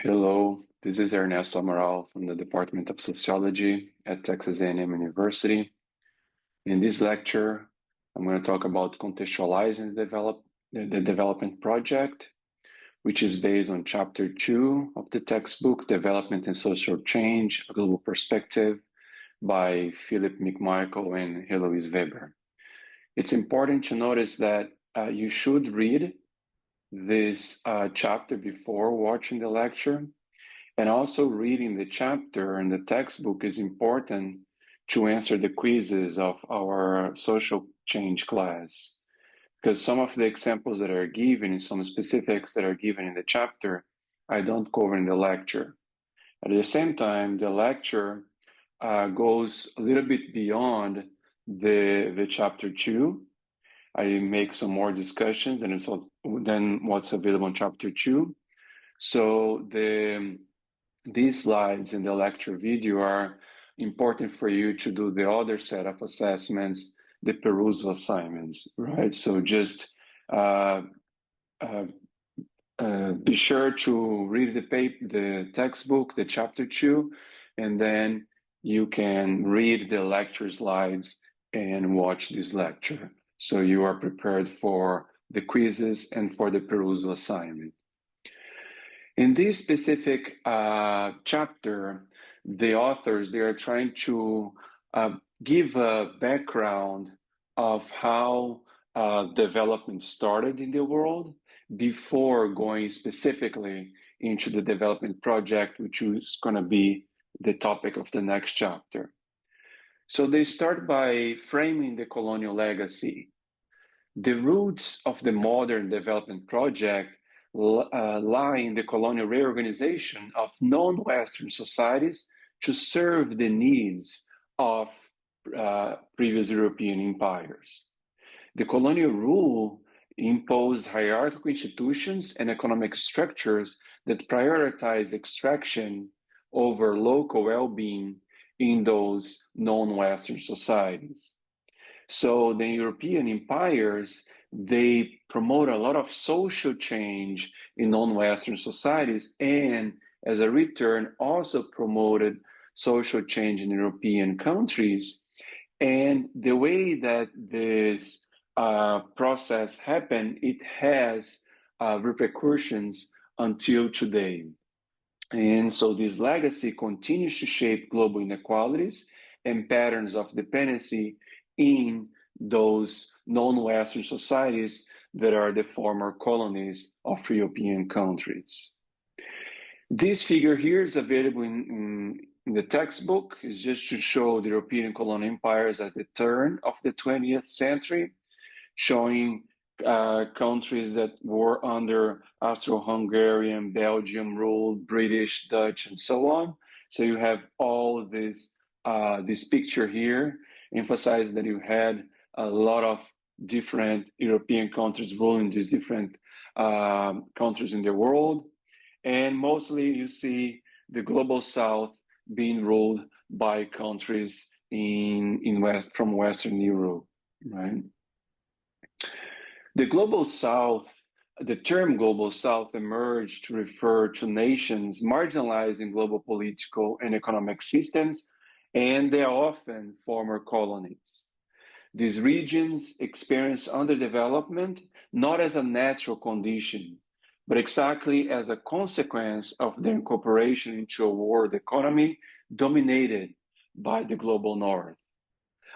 Hello, this is Ernesto Amaral from the Department of Sociology at Texas A&M University. In this lecture, I'm going to talk about contextualizing the development project, which is based on Chapter 2 of the textbook, Development and Social Change, A Global Perspective by Philip McMichael and Heloise Weber. It's important to notice that you should read this chapter before watching the lecture. And also reading the chapter and the textbook is important to answer the quizzes of our social change class. Because some of the examples that are given and some specifics that are given in the chapter, I don't cover in the lecture. At the same time, the lecture goes a little bit beyond the chapter 2. I make some more discussions than what's available in chapter 2. So these slides in the lecture video are important for you to do the other set of assessments, the perusal assignments, right? So just be sure to read the textbook, the chapter 2, and then you can read the lecture slides and watch this lecture. So you are prepared for the quizzes and for the perusal assignment. In this specific chapter, the authors, they are trying to give a background of how development started in the world before going specifically into the development project, which is going to be the topic of the next chapter. So they start by framing the colonial legacy. The roots of the modern development project lie in the colonial reorganization of non-Western societies to serve the needs of previous European empires. The colonial rule imposed hierarchical institutions and economic structures that prioritized extraction over local well-being in those non-Western societies. So the European empires, they promote a lot of social change in non-Western societies, and as a return also promoted social change in European countries. And the way that this process happened, it has repercussions until today. And so this legacy continues to shape global inequalities and patterns of dependency in those non-Western societies that are the former colonies of European countries. This figure here is available in the textbook. It's just to show the European colonial empires at the turn of the 20th century, showing countries that were under Austro-Hungarian, Belgium rule, British, Dutch, and so on. So you have all this picture here, emphasize that you had a lot of different European countries ruling these different countries in the world. And mostly you see the global South being ruled by countries from Western Europe, right? The global South, the term global South emerged to refer to nations marginalized in global political and economic systems, and they are often former colonies. These regions experience underdevelopment not as a natural condition, but exactly as a consequence of their incorporation into a world economy dominated by the global North.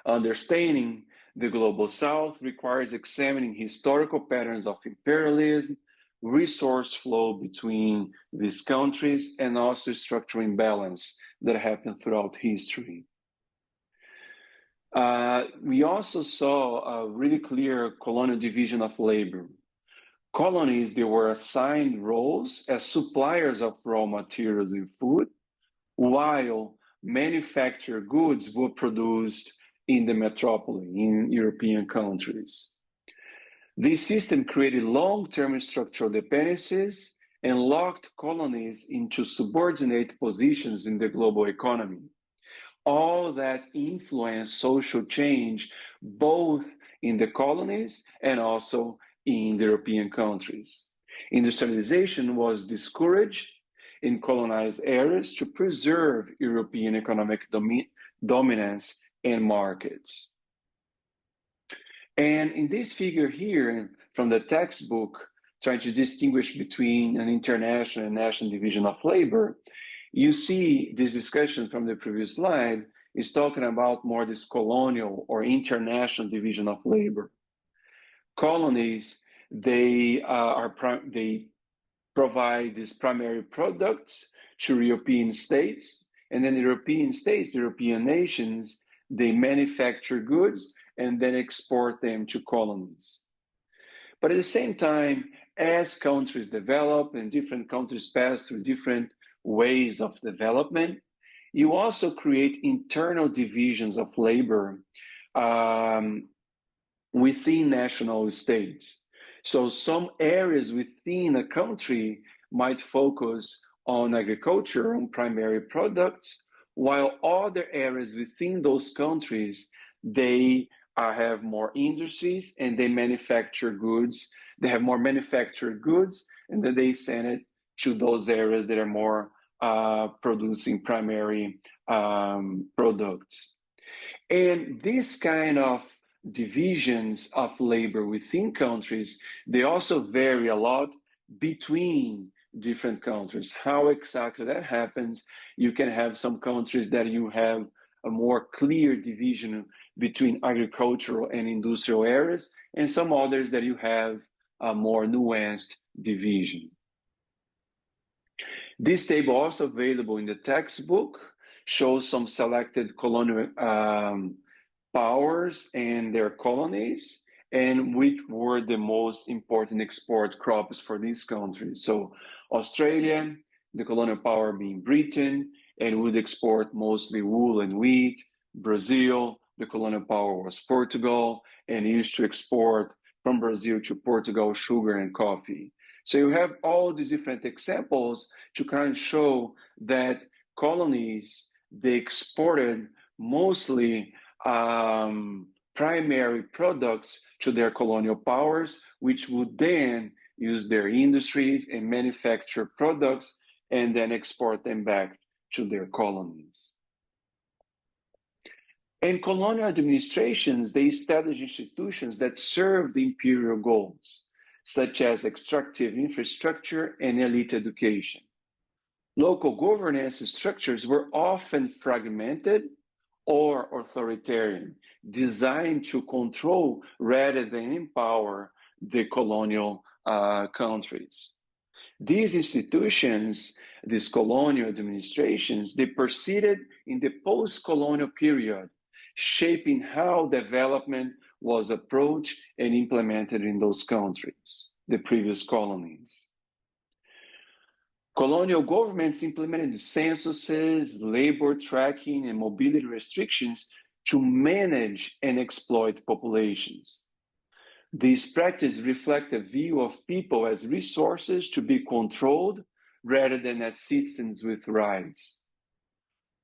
Understanding the global South requires examining historical patterns of imperialism, resource flow between these countries, and also structural imbalance that happened throughout history. We also saw a really clear colonial division of labor. Colonies, they were assigned roles as suppliers of raw materials and food, while manufactured goods were produced in the metropole, in European countries. This system created long-term structural dependencies and locked colonies into subordinate positions in the global economy. All that influenced social change, both in the colonies and also in the European countries. Industrialization was discouraged, in colonized areas to preserve European economic dominance and markets. And in this figure here, from the textbook, trying to distinguish between an international and national division of labor, you see this discussion from the previous slide is talking about more this colonial or international division of labor. Colonies, they provide these primary products to European states, and then the European states, the European nations, they manufacture goods and then export them to colonies. But at the same time, as countries develop and different countries pass through different ways of development, you also create internal divisions of labor within national states. So some areas within a country might focus on agriculture, on primary products, while other areas within those countries, they have more industries and they manufacture goods. They have more manufactured goods, and then they send it to those areas that are more producing primary products. And this kind of divisions of labor within countries, they also vary a lot between different countries. How exactly that happens, you can have some countries that you have a more clear division between agricultural and industrial areas, and some others that you have a more nuanced division. This table, also available in the textbook, shows some selected colonial powers and their colonies, and which were the most important export crops for these countries. So Australia, the colonial power being Britain, and would export mostly wool and wheat. Brazil, the colonial power was Portugal, and used to export from Brazil to Portugal sugar and coffee. So you have all these different examples to kind of show that colonies, they exported mostly primary products to their colonial powers, which would then use their industries and manufacture products and then export them back to their colonies. And colonial administrations, they established institutions that serve the imperial goals, such as extractive infrastructure and elite education. Local governance structures were often fragmented or authoritarian, designed to control rather than empower the colonial countries. These institutions, these colonial administrations, they proceeded in the post-colonial period, shaping how development was approached and implemented in those countries, the previous colonies. Colonial governments implemented censuses, labor tracking, and mobility restrictions to manage and exploit populations. These practices reflect a view of people as resources to be controlled rather than as citizens with rights.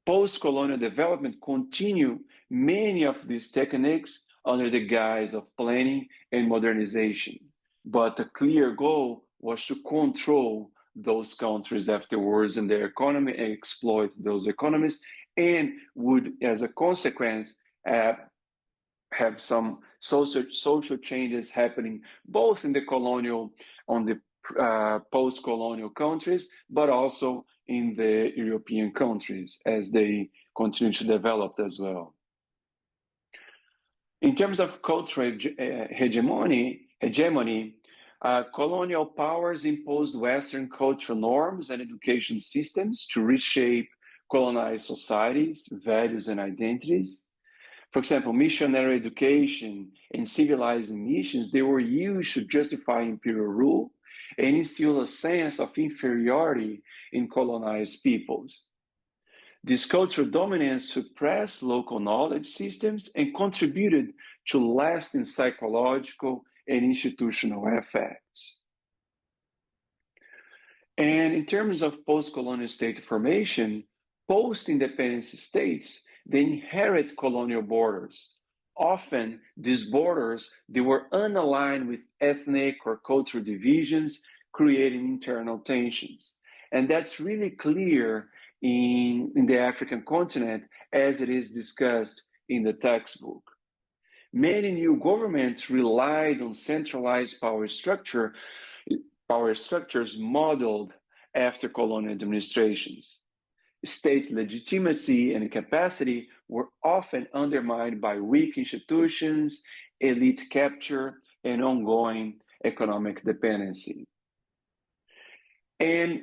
Post-colonial development continued many of these techniques under the guise of planning and modernization, but the clear goal was to control those countries afterwards and their economy and exploit those economies, and would, as a consequence, have some social changes happening both in the colonial, on the post-colonial countries, but also in the European countries as they continue to develop as well. In terms of cultural hegemony, colonial powers imposed Western cultural norms and education systems to reshape colonized societies, values, and identities. For example, missionary education and civilizing missions, they were used to justify imperial rule and instill a sense of inferiority in colonized peoples. This cultural dominance suppressed local knowledge systems and contributed to lasting psychological and institutional effects. And in terms of post-colonial state formation, post-independence states, they inherit colonial borders. Often, these borders, they were unaligned with ethnic or cultural divisions, creating internal tensions. And that's really clear in the African continent as it is discussed in the textbook. Many new governments relied on centralized power structures modeled after colonial administrations. State legitimacy and capacity were often undermined by weak institutions, elite capture, and ongoing economic dependency. And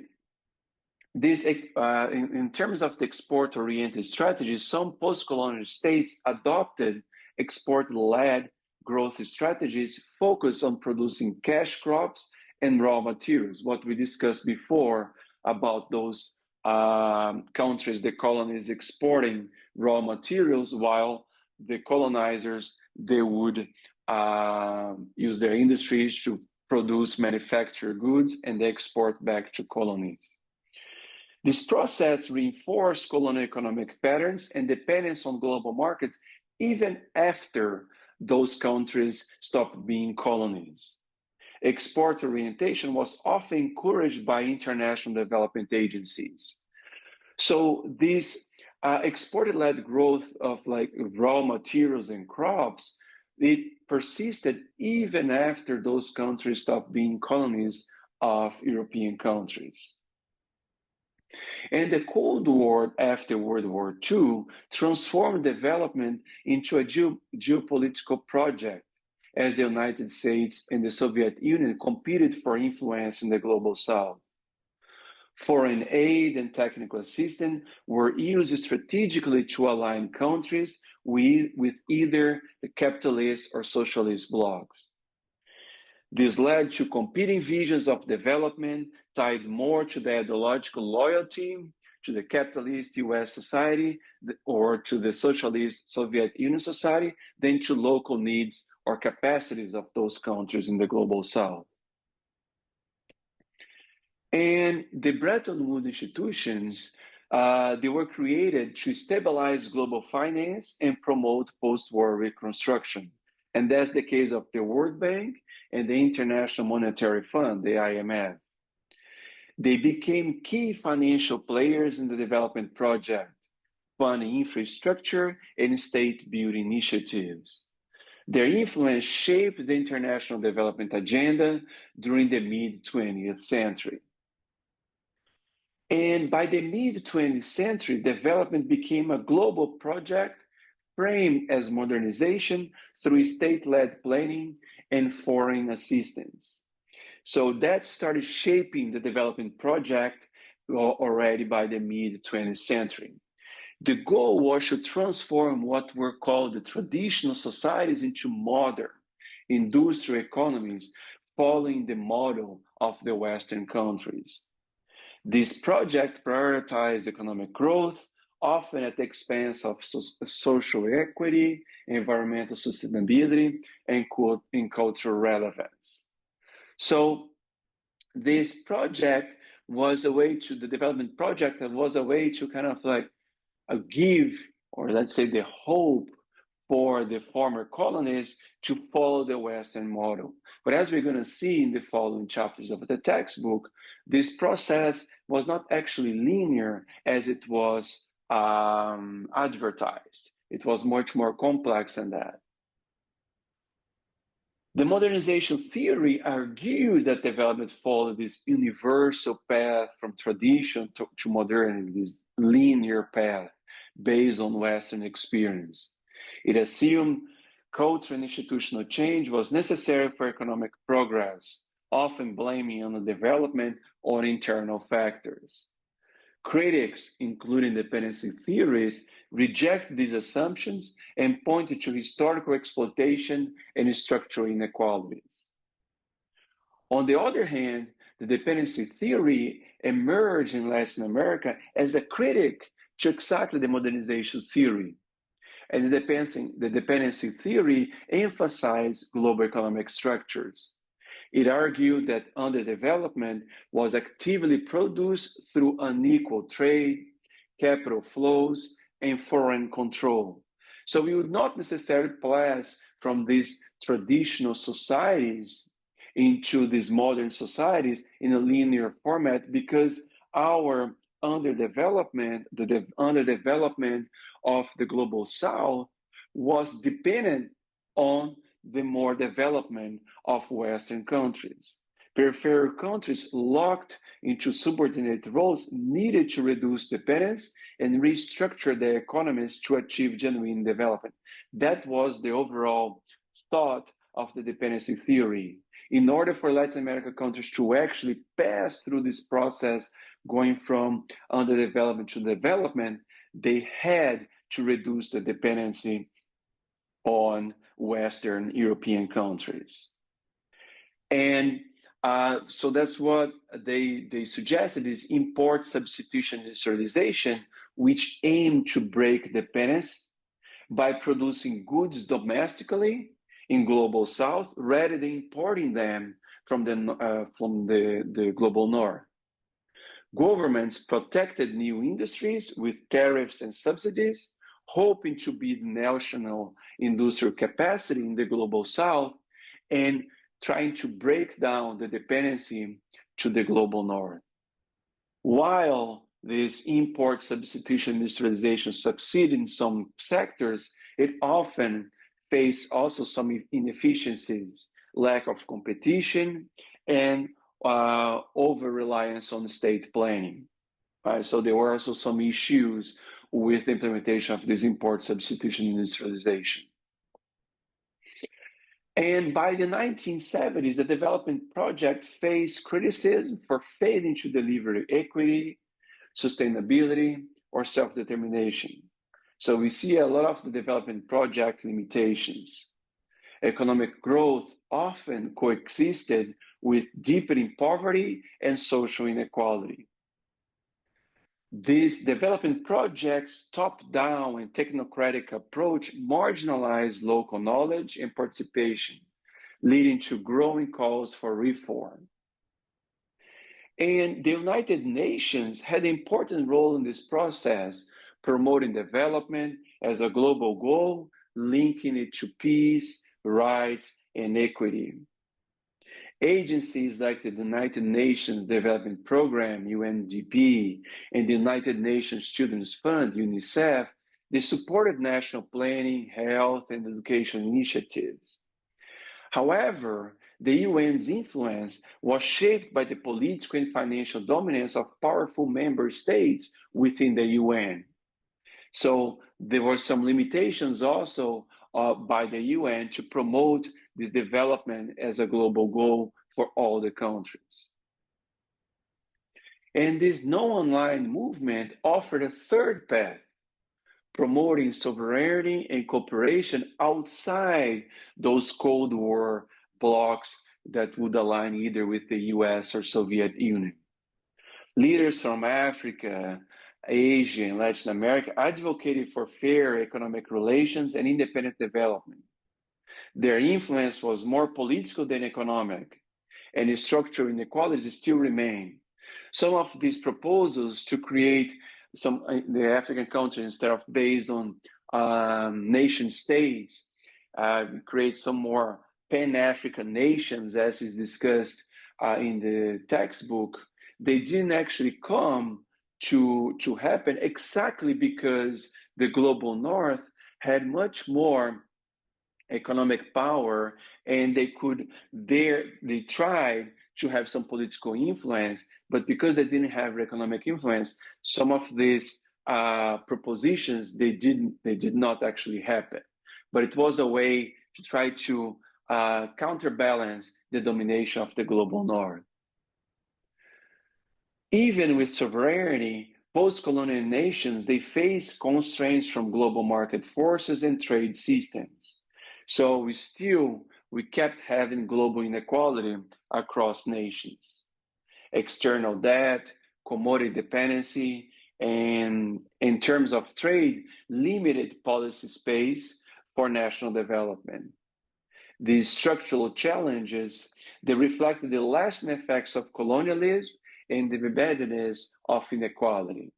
this, in terms of the export-oriented strategies, some post-colonial states adopted export-led growth strategies focused on producing cash crops and raw materials, what we discussed before about those countries, the colonies exporting raw materials, while the colonizers, they would use their industries to produce manufactured goods and they export back to colonies. This process reinforced colonial economic patterns and dependence on global markets even after those countries stopped being colonies. Export orientation was often encouraged by international development agencies. So this export-led growth of like raw materials and crops, it persisted even after those countries stopped being colonies of European countries. And the Cold War after World War II transformed development into a geopolitical project as the United States and the Soviet Union competed for influence in the global South. Foreign aid and technical assistance were used strategically to align countries with either the capitalist or socialist blocs. This led to competing visions of development tied more to the ideological loyalty to the capitalist US society or to the socialist Soviet Union society than to local needs or capacities of those countries in the global South. And the Bretton Woods institutions, they were created to stabilize global finance and promote post-war reconstruction. And that's the case of the World Bank and the International Monetary Fund, the IMF. They became key financial players in the development project, funding infrastructure and state-building initiatives. Their influence shaped the international development agenda during the mid-20th century. And by the mid-20th century, development became a global project framed as modernization through state-led planning and foreign assistance. So that started shaping the development project already by the mid-20th century. The goal was to transform what were called the traditional societies into modern industrial economies following the model of the Western countries. This project prioritized economic growth, often at the expense of social equity, environmental sustainability, and cultural relevance. So this project was a way to, the development project was a way to kind of like give, or let's say the hope for the former colonies to follow the Western model. But as we're going to see in the following chapters of the textbook, this process was not actually linear as it was advertised. It was much more complex than that. The modernization theory argued that development followed this universal path from tradition to modernity, this linear path based on Western experience. It assumed cultural and institutional change was necessary for economic progress, often blaming on the development on internal factors. Critics, including dependency theories, reject these assumptions and pointed to historical exploitation and structural inequalities. On the other hand, the dependency theory emerged in Latin America as a critic to exactly the modernization theory. And the dependency theory emphasized global economic structures. It argued that underdevelopment was actively produced through unequal trade, capital flows, and foreign control. So we would not necessarily pass from these traditional societies into these modern societies in a linear format because our underdevelopment, the underdevelopment of the global South was dependent on the more development of Western countries. Peripheral countries locked into subordinate roles needed to reduce dependence and restructure their economies to achieve genuine development. That was the overall thought of the dependency theory. In order for Latin American countries to actually pass through this process, going from underdevelopment to development, they had to reduce the dependency on Western European countries. And so that's what they suggested, is import substitution industrialization, which aimed to break dependence by producing goods domestically in global South rather than importing them from the global North. Governments protected new industries with tariffs and subsidies, hoping to build national industrial capacity in the global South and trying to break down the dependency to the global North. While this import substitution industrialization succeeded in some sectors, it often faced also some inefficiencies, lack of competition, and over-reliance on state planning. So there were also some issues with the implementation of this import substitution industrialization. And by the 1970s, the development project faced criticism for failing to deliver equity, sustainability, or self-determination. So we see a lot of the development project limitations. Economic growth often coexisted with deepening poverty and social inequality. These development projects' top-down and technocratic approach marginalized local knowledge and participation, leading to growing calls for reform. And the United Nations had an important role in this process, promoting development as a global goal, linking it to peace, rights, and equity. Agencies like the United Nations Development Programme, UNDP, and the United Nations Children's Fund, UNICEF, they supported national planning, health, and education initiatives. However, the UN's influence was shaped by the political and financial dominance of powerful member states within the UN. So there were some limitations also by the UN to promote this development as a global goal for all the countries. And this no-online movement offered a third path, promoting sovereignty and cooperation outside those Cold War blocs that would align either with the US or Soviet Union. Leaders from Africa, Asia, and Latin America advocated for fair economic relations and independent development. Their influence was more political than economic, and structural inequalities still remain. Some of these proposals to create the African countries, instead of based on nation states, create some more Pan-African nations, as is discussed in the textbook, they didn't actually come to happen exactly because the global North had much more economic power, and they tried to have some political influence, but because they didn't have economic influence, some of these propositions they did not actually happen. But it was a way to try to counterbalance the domination of the global North. Even with sovereignty, post-colonial nations, they face constraints from global market forces and trade systems. So we kept having global inequality across nations. External debt, commodity dependency, and in terms of trade, limited policy space for national development. These structural challenges, they reflect the lasting effects of colonialism and the embeddedness of inequality.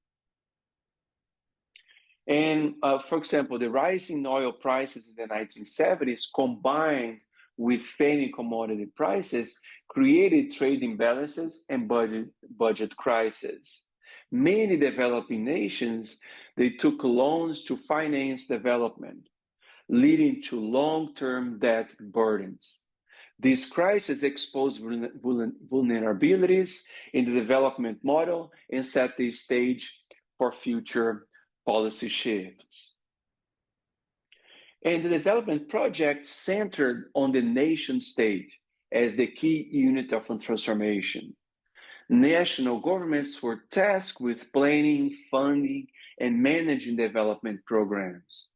And for example, the rising oil prices in the 1970s combined with falling commodity prices created trade imbalances and budget crises. Many developing nations, they took loans to finance development, leading to long-term debt burdens. This crisis exposed vulnerabilities in the development model and set the stage for future policy shifts. And the development project centered on the nation state as the key unit of transformation. National governments were tasked with planning, funding, and managing development programs.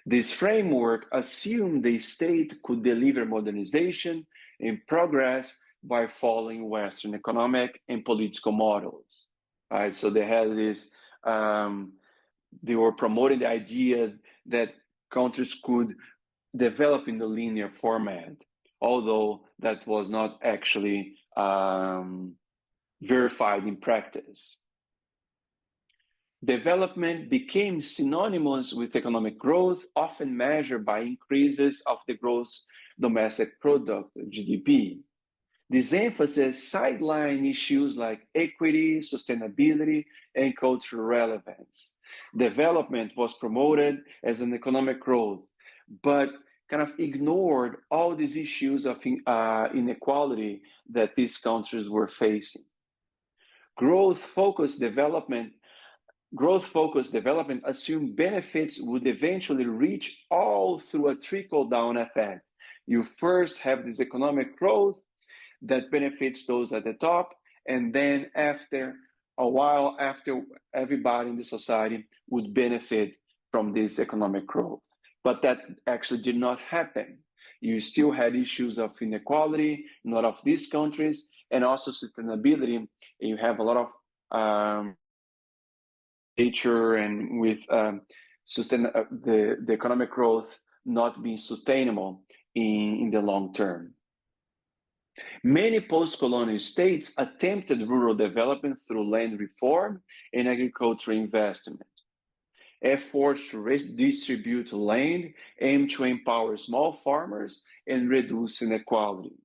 This framework assumed the state could deliver modernization and progress by following Western economic and political models. Right? So they had this, they were promoting the idea that countries could develop in the linear format, although that was not actually verified in practice. Development became synonymous with economic growth, often measured by increases of the gross domestic product, GDP. This emphasis sidelined issues like equity, sustainability, and cultural relevance. Development was promoted as an economic growth, but kind of ignored all these issues of inequality that these countries were facing. Growth-focused development assumed benefits would eventually reach all through a trickle-down effect. You first have this economic growth that benefits those at the top, and then after a while, after everybody in the society would benefit from this economic growth. But that actually did not happen. You still had issues of inequality in a lot of these countries, and also sustainability. You have a lot of nature and with the economic growth not being sustainable in the long term. Many post-colonial states attempted rural development through land reform and agricultural investment. Efforts to redistribute land aim to empower small farmers and reduce inequality.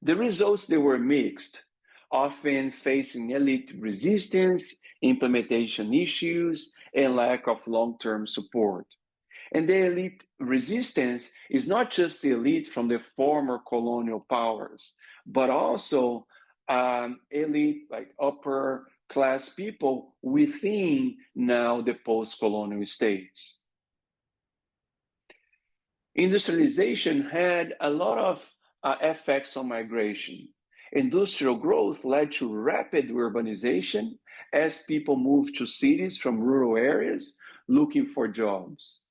The results, they were mixed, often facing elite resistance, implementation issues, and lack of long-term support. And the elite resistance is not just the elite from the former colonial powers, but also elite, like upper class people within now the post-colonial states. Industrialization had a lot of effects on migration. Industrial growth led to rapid urbanization as people moved to cities from rural areas looking for jobs.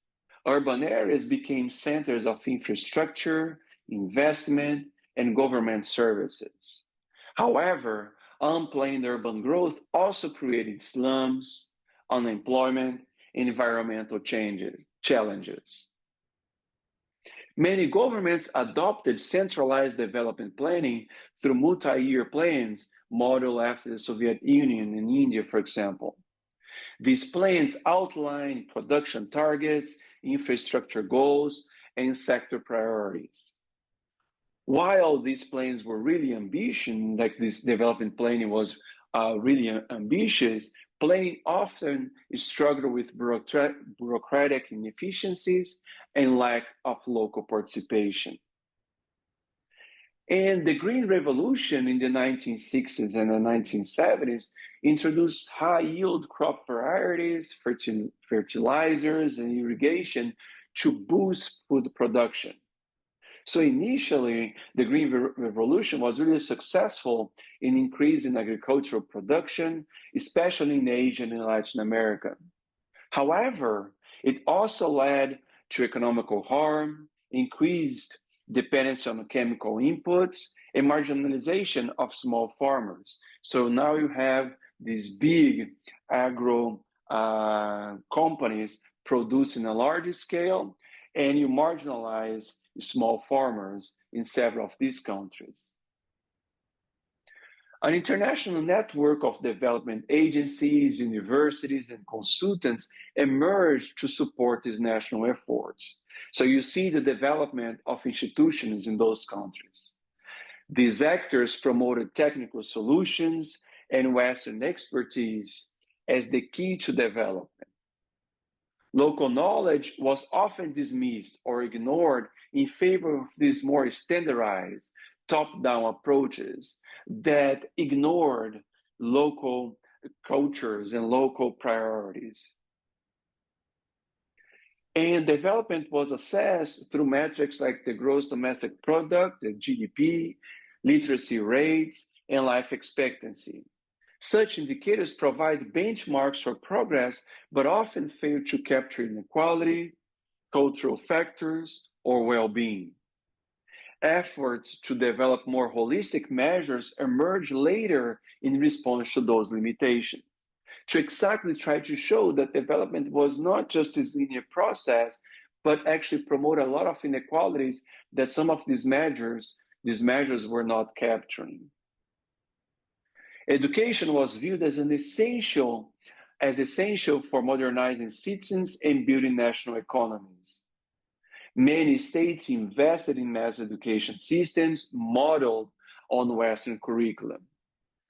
Urban areas became centers of infrastructure, investment, and government services. However, unplanned urban growth also created slums, unemployment, and environmental challenges. Many governments adopted centralized development planning through multi-year plans modeled after the Soviet Union and India, for example. These plans outline production targets, infrastructure goals, and sector priorities. While these plans were really ambitious, like this development planning was really ambitious, planning often struggled with bureaucratic inefficiencies and lack of local participation. And the Green Revolution in the 1960s and the 1970s introduced high-yield crop varieties, fertilizers, and irrigation to boost food production. So initially, the Green Revolution was really successful in increasing agricultural production, especially in Asia and Latin America. However, it also led to economical harm, increased dependence on chemical inputs, and marginalization of small farmers. So now you have these big agro companies producing a large scale, and you marginalize small farmers in several of these countries. An international network of development agencies, universities, and consultants emerged to support these national efforts. So you see the development of institutions in those countries. These actors promoted technical solutions and Western expertise as the key to development. Local knowledge was often dismissed or ignored in favor of these more standardized, top-down approaches that ignored local cultures and local priorities. And development was assessed through metrics like the gross domestic product, the GDP, literacy rates, and life expectancy. Such indicators provide benchmarks for progress, but often fail to capture inequality, cultural factors, or well-being. Efforts to develop more holistic measures emerge later in response to those limitations, to exactly try to show that development was not just this linear process, but actually promote a lot of inequalities that some of these measures were not capturing. Education was viewed as essential for modernizing citizens and building national economies. Many states invested in mass education systems modeled on Western curriculum.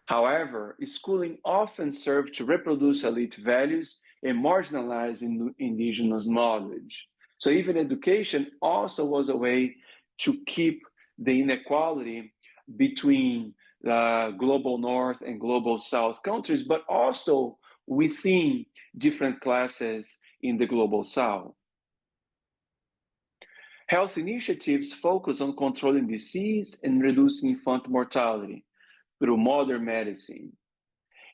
However, schooling often served to reproduce elite values and marginalize indigenous knowledge. So even education also was a way to keep the inequality between global North and global South countries, but also within different classes in the global South. Health initiatives focus on controlling disease and reducing infant mortality through modern medicine.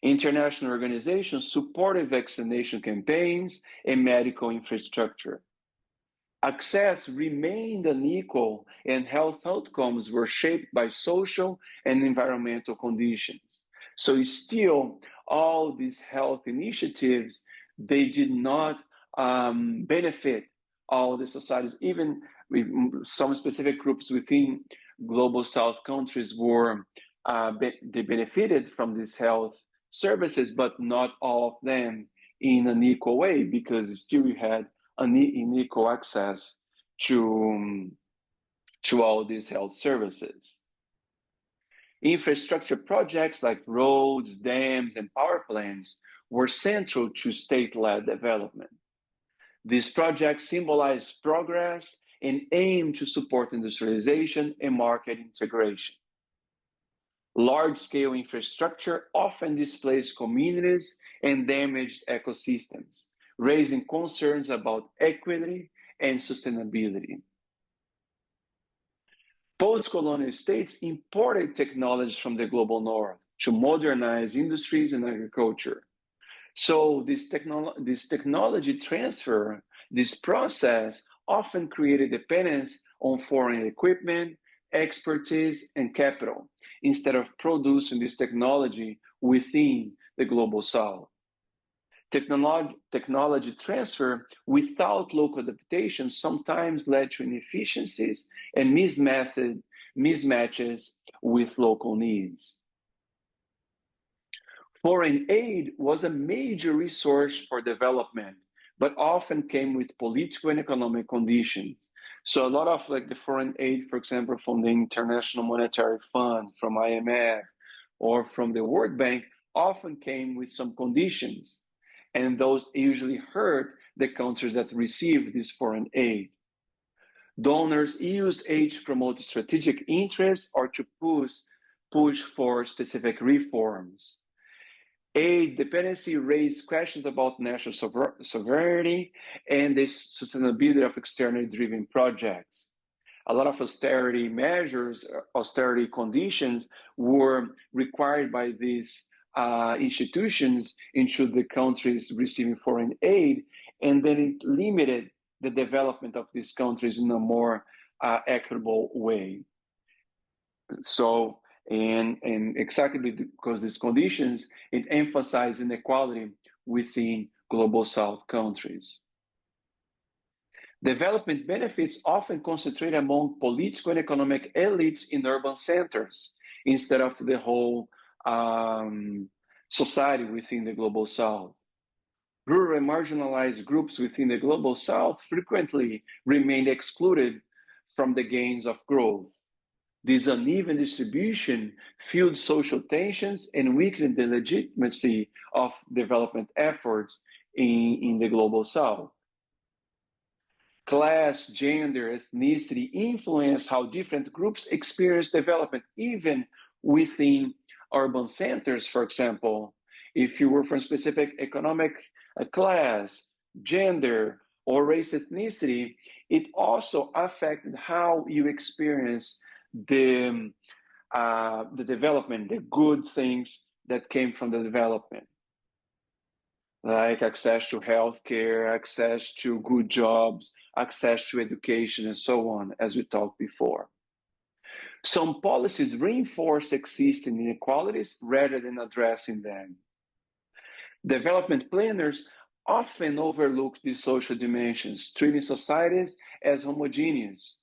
International organizations supported vaccination campaigns and medical infrastructure. Access remained unequal, and health outcomes were shaped by social and environmental conditions. So still, all these health initiatives, they did not benefit all the societies. Even with some specific groups within global South countries were they benefited from these health services, but not all of them in an equal way, because still you had unequal access to all these health services. Infrastructure projects like roads, dams, and power plants were central to state-led development. These projects symbolize progress and aim to support industrialization and market integration. Large-scale infrastructure often displaced communities and damaged ecosystems, raising concerns about equity and sustainability. Post-colonial states imported technologies from the global North to modernize industries and agriculture. So this technology transfer, this process, often created dependence on foreign equipment, expertise, and capital, instead of producing this technology within the global South. Technology transfer without local adaptation sometimes led to inefficiencies and mismatches with local needs. Foreign aid was a major resource for development, but often came with political and economic conditions. So a lot of the foreign aid, for example, from the International Monetary Fund, from IMF, or from the World Bank, often came with some conditions. And those usually hurt the countries that received this foreign aid. Donors used aid to promote strategic interests or to push for specific reforms. Aid dependency raised questions about national sovereignty and the sustainability of externally driven projects. A lot of austerity measures, austerity conditions were required by these institutions into the countries receiving foreign aid, and then it limited the development of these countries in a more equitable way. So, and exactly because these conditions, it emphasized inequality within global South countries. Development benefits often concentrate among political and economic elites in urban centers instead of the whole society within the global South. Rural and marginalized groups within the global South frequently remained excluded from the gains of growth. This uneven distribution fueled social tensions and weakened the legitimacy of development efforts in the global south. Class, gender, ethnicity influence how different groups experience development, even within urban centers, for example. If you were from a specific economic class, gender, or race ethnicity, it also affected how you experience the development, the good things that came from the development, like access to healthcare, access to good jobs, access to education, and so on, as we talked before. Some policies reinforce existing inequalities rather than addressing them. Development planners often overlook these social dimensions, treating societies as homogeneous,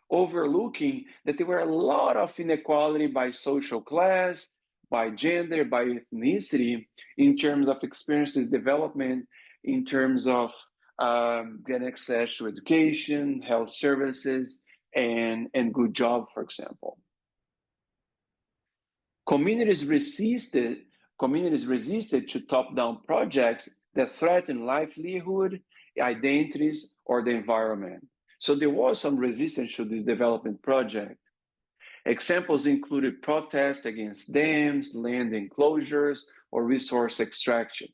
overlooking that there were a lot of inequality by social class, by gender, by ethnicity, in terms of experiences development, in terms of getting access to education, health services, and good job, for example. Communities resisted to top-down projects that threaten livelihood, identities, or the environment. So there was some resistance to this development project. Examples included protests against dams, land enclosures, or resource extraction.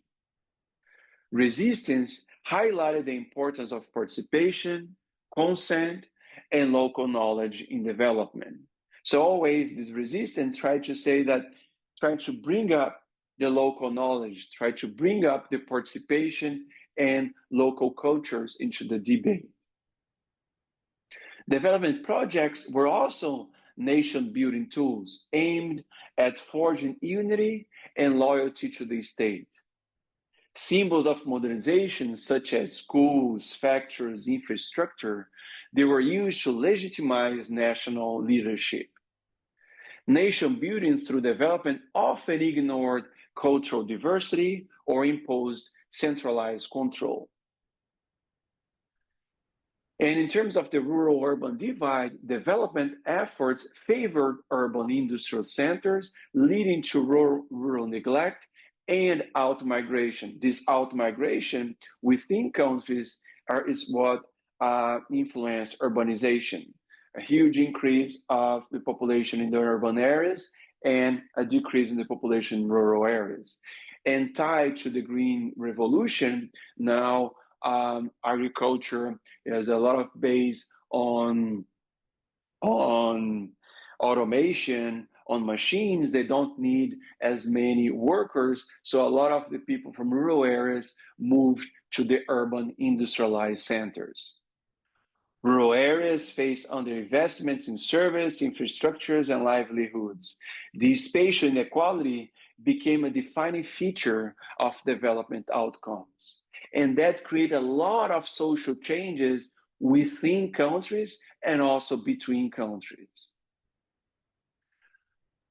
Resistance highlighted the importance of participation, consent, and local knowledge in development. So always this resistance tried to bring up the local knowledge, try to bring up the participation and local cultures into the debate. Development projects were also nation-building tools aimed at forging unity and loyalty to the state. Symbols of modernization, such as schools, factories, infrastructure, they were used to legitimize national leadership. Nation-building through development often ignored cultural diversity or imposed centralized control. And in terms of the rural-urban divide, development efforts favored urban industrial centers, leading to rural neglect and out-migration. This out-migration within countries is what influenced urbanization. A huge increase of the population in the urban areas and a decrease in the population in rural areas. And tied to the Green Revolution, now agriculture is a lot of based on automation, on machines. They don't need as many workers, so a lot of the people from rural areas moved to the urban industrialized centers. Rural areas face underinvestments in service, infrastructures, and livelihoods. This spatial inequality became a defining feature of development outcomes. And that created a lot of social changes within countries and also between countries.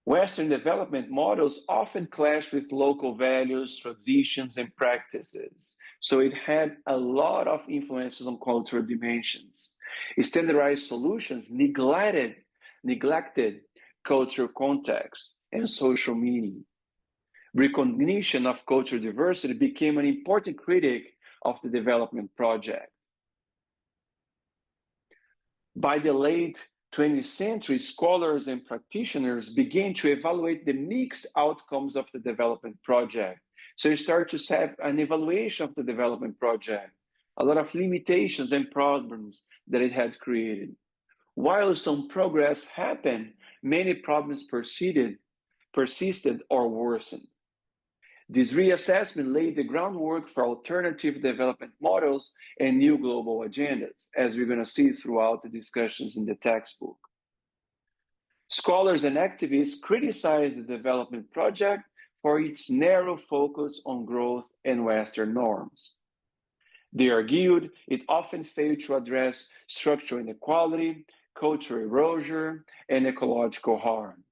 Western development models often clash with local values, traditions, and practices. So it had a lot of influences on cultural dimensions. Standardized solutions neglected cultural context and social meaning. Recognition of cultural diversity became an important critic of the development project. By the late 20th century, scholars and practitioners began to evaluate the mixed outcomes of the development project. So you start to have an evaluation of the development project, a lot of limitations and problems that it had created. While some progress happened, many problems persisted or worsened. This reassessment laid the groundwork for alternative development models and new global agendas, as we're going to see throughout the discussions in the textbook. Scholars and activists criticized the development project for its narrow focus on growth and Western norms. They argued it often failed to address structural inequality, cultural erosion, and ecological harm.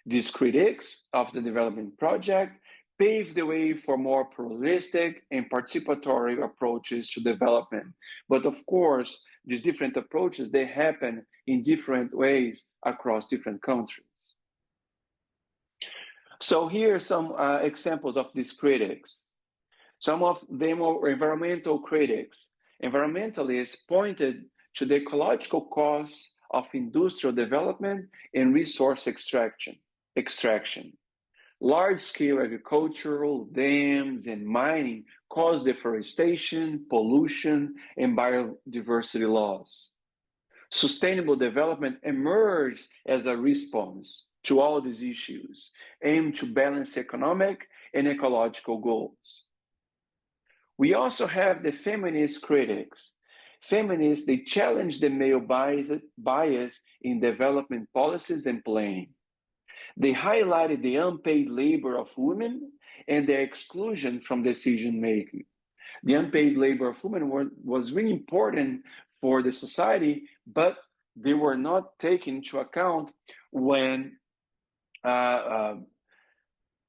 These critics of the development project paved the way for more pluralistic and participatory approaches to development. But of course, these different approaches, they happen in different ways across different countries. So here are some examples of these critics. Some of them are environmental critics. Environmentalists pointed to the ecological costs of industrial development and resource extraction. Large-scale agricultural, dams, and mining cause deforestation, pollution, and biodiversity loss. Sustainable development emerged as a response to all these issues, aimed to balance economic and ecological goals. We also have the feminist critics. Feminists, they challenge the male bias in development policies and planning. They highlighted the unpaid labor of women and their exclusion from decision-making. The unpaid labor of women was really important for the society, but they were not taken into account when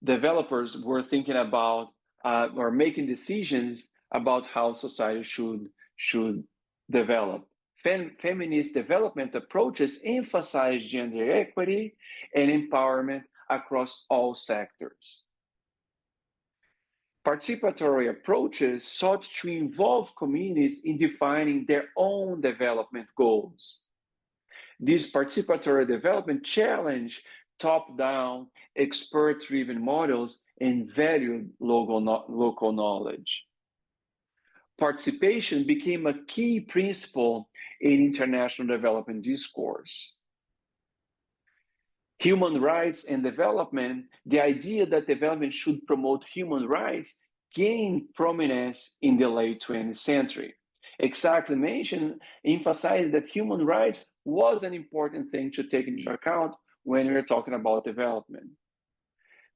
developers were thinking about or making decisions about how society should develop. Feminist development approaches emphasize gender equity and empowerment across all sectors. Participatory approaches sought to involve communities in defining their own development goals. This participatory development challenged top-down, expert-driven models and valued local knowledge. Participation became a key principle in international development discourse. Human rights and development, the idea that development should promote human rights, gained prominence in the late 20th century. Exactly mentioned emphasized that human rights was an important thing to take into account when we're talking about development.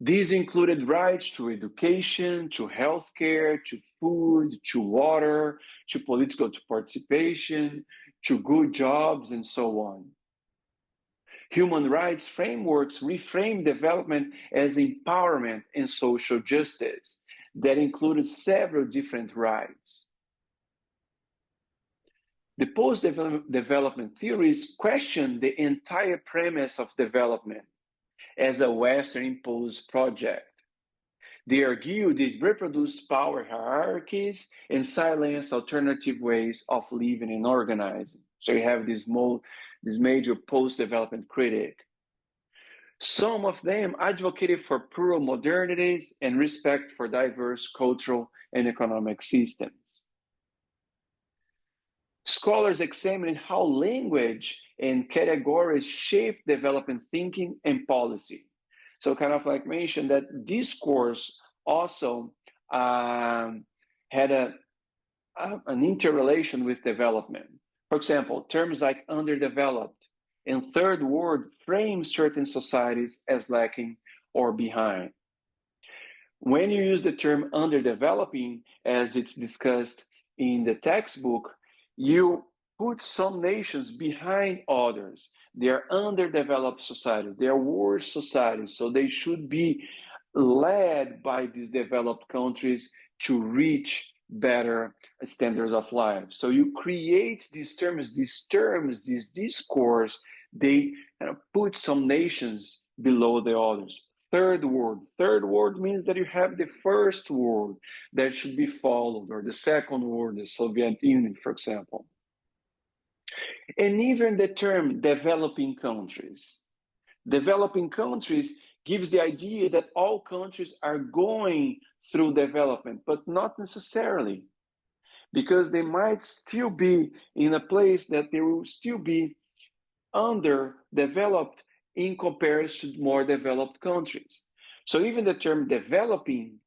These included rights to education, to healthcare, to food, to water, to political participation, to good jobs, and so on. Human rights frameworks reframe development as empowerment and social justice that included several different rights. The post-development theories question the entire premise of development as a Western-imposed project. They argued it reproduced power hierarchies and silenced alternative ways of living and organizing. So you have this major post-development critic. Some of them advocated for plural modernities and respect for diverse cultural and economic systems. Scholars examined how language and categories shape development thinking and policy. So kind of like mentioned that discourse also had an interrelation with development. For example, terms like underdeveloped and third world frame certain societies as lacking or behind. When you use the term underdeveloping, as it's discussed in the textbook, you put some nations behind others. They are underdeveloped societies. They are worse societies. So they should be led by these developed countries to reach better standards of life. So you create these this discourse, they put some nations below the others. Third world means that you have the first world that should be followed, or the second world, the Soviet Union, for example. And even the term developing countries. Developing countries gives the idea that all countries are going through development, but not necessarily, because they might still be in a place that they will still be underdeveloped in comparison to more developed countries. So even the term developing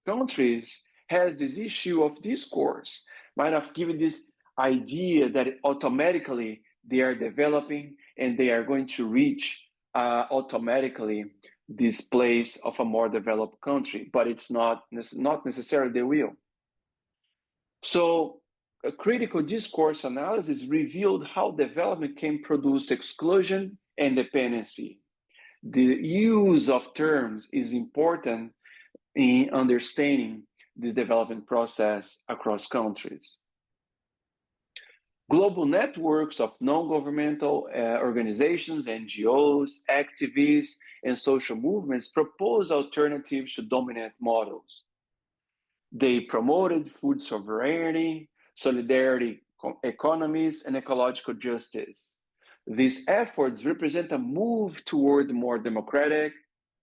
countries has this issue of discourse, might have given this idea that automatically they are developing and they are going to reach automatically this place of a more developed country, but it's not necessarily they will. So a critical discourse analysis revealed how development can produce exclusion and dependency. The use of terms is important in understanding this development process across countries. Global networks of non-governmental organizations, NGOs, activists, and social movements propose alternatives to dominant models. They promoted food sovereignty, solidarity economies, and ecological justice. These efforts represent a move toward more democratic,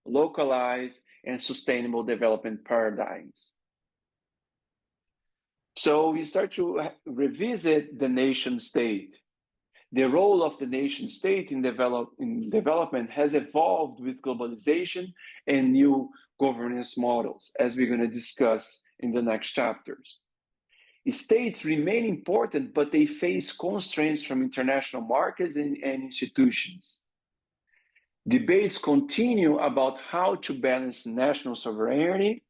localized, and sustainable development paradigms. So we start to revisit the nation state. The role of the nation state in development has evolved with globalization and new governance models, as we're going to discuss in the next chapters. States remain important, but they face constraints from international markets and institutions. Debates continue about how to balance national sovereignty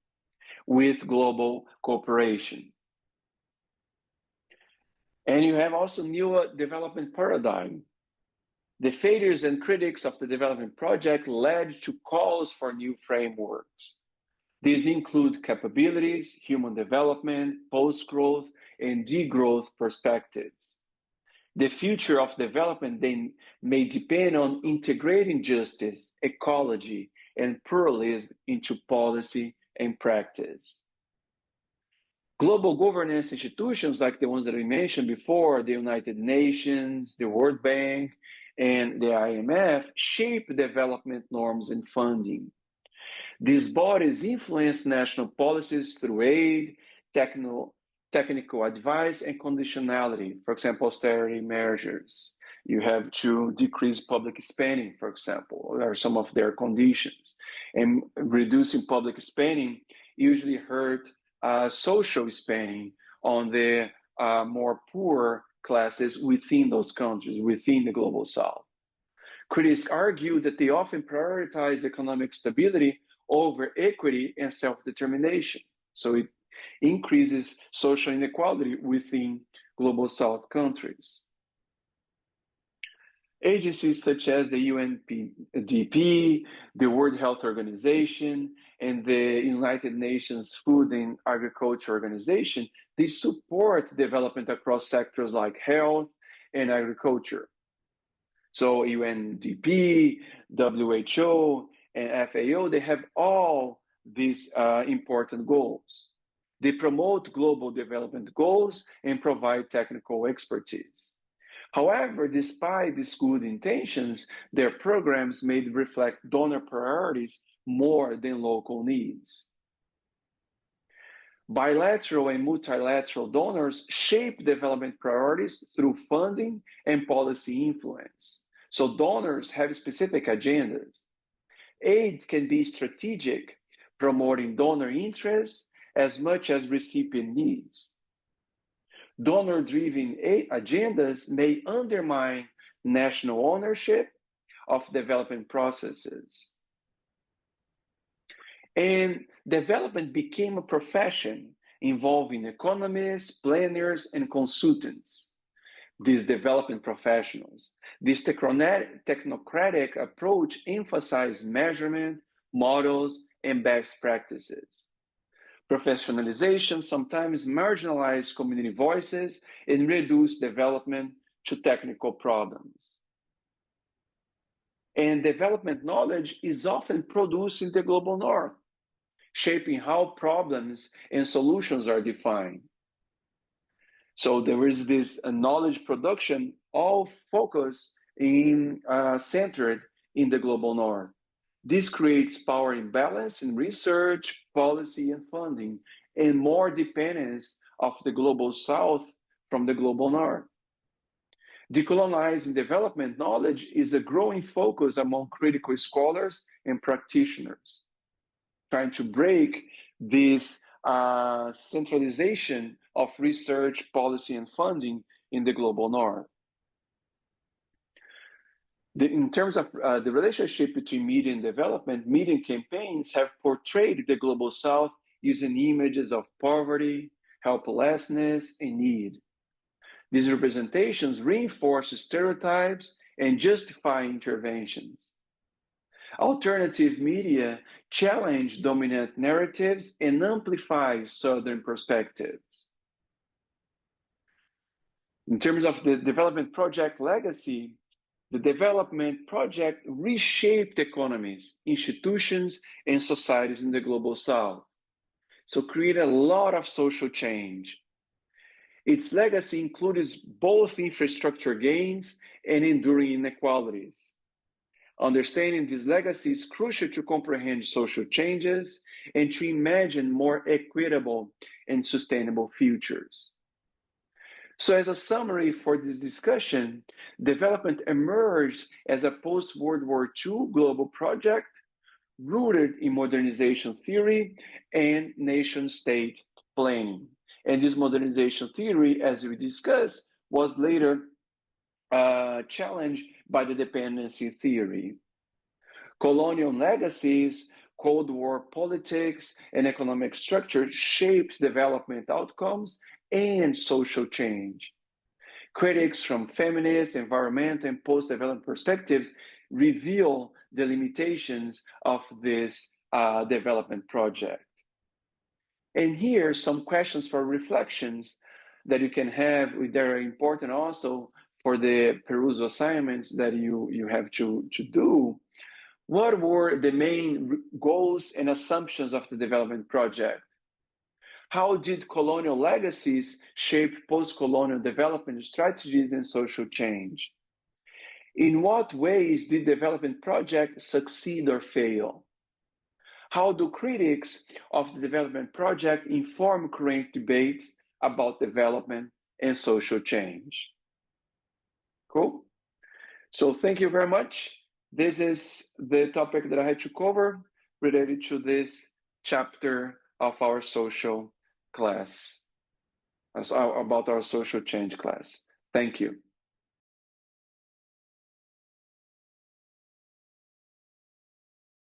with global cooperation. And you have also new development paradigm. The failures and critics of the development project led to calls for new frameworks. These include capabilities, human development, post-growth, and degrowth perspectives. The future of development then may depend on integrating justice, ecology, and pluralism into policy and practice. Global governance institutions like the ones that we mentioned before, the United Nations, the World Bank, and the IMF, shape development norms and funding. These bodies influence national policies through aid, technical advice, and conditionality. For example, austerity measures. You have to decrease public spending, for example, are some of their conditions. And reducing public spending usually hurt social spending on the more poor classes within those countries, within the global south. Critics argue that they often prioritize economic stability over equity and self-determination. So it increases social inequality within global south countries. Agencies such as the UNDP, the World Health Organization, and the United Nations Food and Agriculture Organization, they support development across sectors like health and agriculture. So UNDP, WHO, and FAO, they have all these important goals. They promote global development goals and provide technical expertise. However, despite these good intentions, their programs may reflect donor priorities more than local needs. Bilateral and multilateral donors shape development priorities through funding and policy influence. So donors have specific agendas. Aid can be strategic, promoting donor interests as much as recipient needs. Donor-driven agendas may undermine national ownership of development processes. And development became a profession involving economists, planners, and consultants. These development professionals. This technocratic approach emphasizes measurement, models, and best practices. Professionalization sometimes marginalizes community voices and reduces development to technical problems. And development knowledge is often produced in the global north, shaping how problems and solutions are defined. So there is this knowledge production, all focused in centered in the global north. This creates power imbalance in research, policy, and funding, and more dependence of the global south from the global north. Decolonizing development knowledge is a growing focus among critical scholars and practitioners, trying to break this centralization of research, policy, and funding in the global north. In terms of the relationship between media and development, media campaigns have portrayed the global south using images of poverty, helplessness, and need. These representations reinforce stereotypes and justify interventions. Alternative media challenge dominant narratives and amplify Southern perspectives. In terms of the development project legacy, the development project reshaped economies, institutions, and societies in the global south. So created a lot of social change. Its legacy includes both infrastructure gains and enduring inequalities. Understanding this legacy is crucial to comprehend social changes and to imagine more equitable and sustainable futures. So as a summary for this discussion, development emerged as a post-World War II global project rooted in modernization theory and nation-state planning. And this modernization theory, as we discussed, was later challenged by the dependency theory. Colonial legacies, Cold War politics, and economic structure shaped development outcomes and social change. Critics from feminist, environmental, and post-development perspectives reveal the limitations of this development project. And here, some questions for reflections that you can have. That are important also for the perusal assignments that you have to do. What were the main goals and assumptions of the development project? How did colonial legacies shape post-colonial development strategies and social change? In what ways did the development project succeed or fail? How do critics of the development project inform current debates about development and social change? Cool. So thank you very much. This is the topic that I had to cover related to this chapter of our social class, about our social change class. Thank you.